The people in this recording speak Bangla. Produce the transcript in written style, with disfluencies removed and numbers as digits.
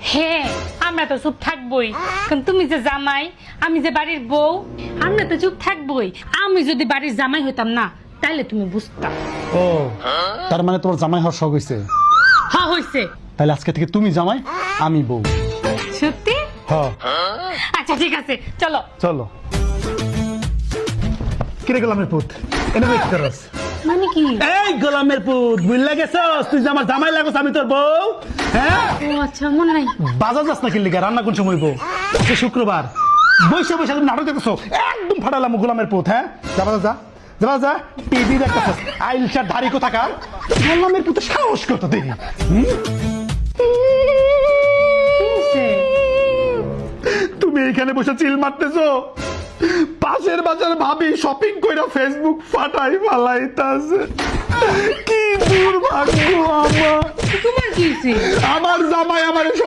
হ্যাঁ আমরা তো চুপ থাকবোই, কারণ তুমি যে জামাই, আমি যে বাড়ির বউ, আমরা তো চুপ থাকবোই। আমি যদি বাড়ির জামাই হইতাম না, তাহলে তুমি বুঝতা। ও তার মানে তোমার জামাই হওয়ার শখ হয়েছে? হ্যাঁ হইছে। তাহলে আজকে থেকে তুমি জামাই, আমি বউ। সত্যি? হ্যাঁ আচ্ছা ঠিক আছে, চলো। চলো। কিরে গোলামের পুত, এনে কি করছ? মানে কি? এই গোলামের পুত, বুঝলা গেছস তুই যে আমার জামাই লাগছ, আমি তোর বউ। হ্যাঁ ও আচ্ছা, মনে নাই। বাজার যাস না কি লিগা? রান্না কোন সময় বউ? আজকে শুক্রবার, বৈশা বৈশা তুমি নাটক দেখছো, একদম ফাটালাম গোলামের পুত। হ্যাঁ যাবা যা, যাবা যা, টিভি দেখতেছস, আইলসার ধারি কোথাকার। গোলামের পুত সাহস কত দেখি। তুমি এখানে বসে চিল মারতেছো, পাশের বাজার ভাবি শপিং কইরা ফেসবুক ফাটাই ফালাইতাছে। কি দুর্ভাগ্য আমার। তোমার কি হইছে? আমার জামাই আমার